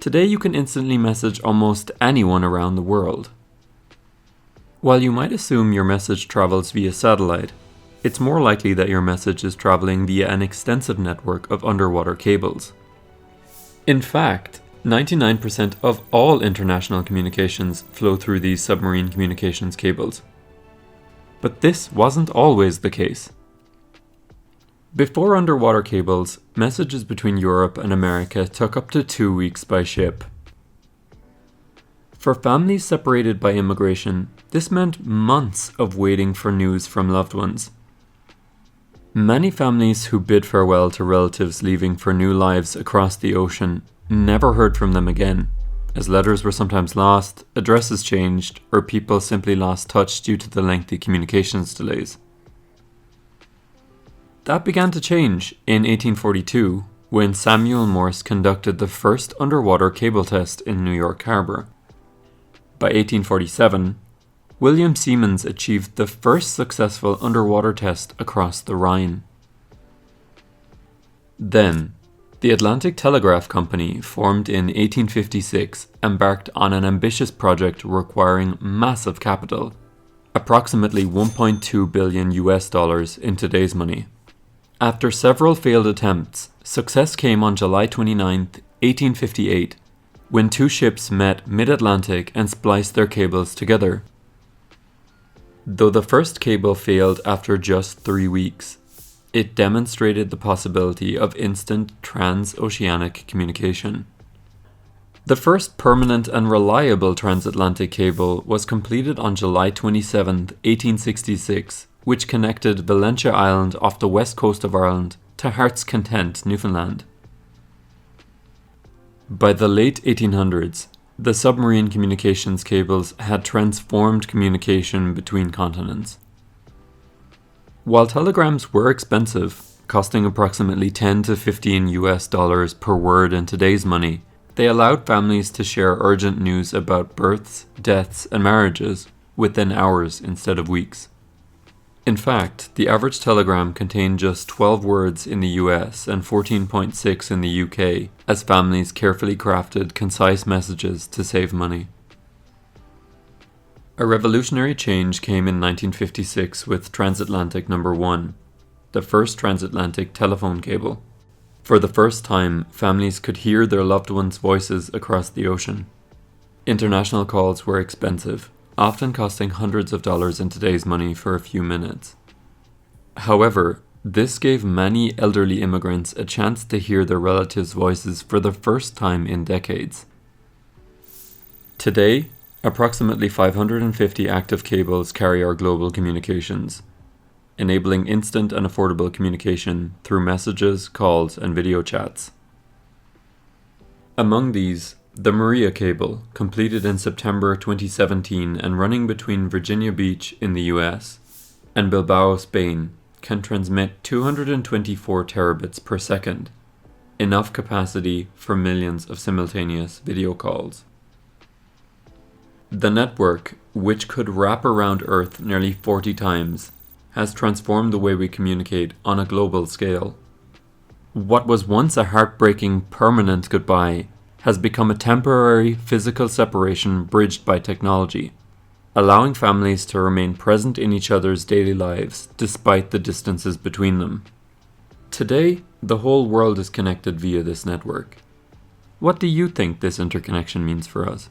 Today you can instantly message almost anyone around the world. While you might assume your message travels via satellite, it's more likely that your message is traveling via an extensive network of underwater cables. In fact, 99% of all international communications flow through these submarine communications cables. But this wasn't always the case. Before underwater cables, messages between Europe and America took up to 2 weeks by ship. For families separated by immigration, this meant months of waiting for news from loved ones. Many families who bid farewell to relatives leaving for new lives across the ocean never heard from them again, as letters were sometimes lost, addresses changed, or people simply lost touch due to the lengthy communications delays. That began to change in 1842 when Samuel Morse conducted the first underwater cable test in New York Harbor. By 1847, William Siemens achieved the first successful underwater test across the Rhine. Then, the Atlantic Telegraph Company, formed in 1856, embarked on an ambitious project requiring massive capital, approximately $1.2 billion in today's money. After several failed attempts, success came on July 29, 1858, when two ships met mid-Atlantic and spliced their cables together. Though the first cable failed after just 3 weeks, it demonstrated the possibility of instant transoceanic communication. The first permanent and reliable transatlantic cable was completed on July 27, 1866, which connected Valentia Island off the west coast of Ireland to Heart's Content, Newfoundland. By the late 1800s, the submarine communications cables had transformed communication between continents. While telegrams were expensive, costing approximately $10 to $15 per word in today's money, they allowed families to share urgent news about births, deaths, and marriages within hours instead of weeks. In fact, the average telegram contained just 12 words in the US and 14.6 in the UK, as families carefully crafted concise messages to save money. A revolutionary change came in 1956 with Transatlantic No. 1, the first transatlantic telephone cable. For the first time, families could hear their loved ones' voices across the ocean. International calls were expensive, often costing hundreds of dollars in today's money for a few minutes. However, this gave many elderly immigrants a chance to hear their relatives' voices for the first time in decades. Today, approximately 550 active cables carry our global communications, enabling instant and affordable communication through messages, calls, and video chats. Among these, the Maria cable, completed in September 2017 and running between Virginia Beach in the US and Bilbao, Spain, can transmit 224 terabits per second, enough capacity for millions of simultaneous video calls. The network, which could wrap around Earth nearly 40 times, has transformed the way we communicate on a global scale. What was once a heartbreaking permanent goodbye has become a temporary physical separation bridged by technology, allowing families to remain present in each other's daily lives despite the distances between them. Today, the whole world is connected via this network. What do you think this interconnection means for us?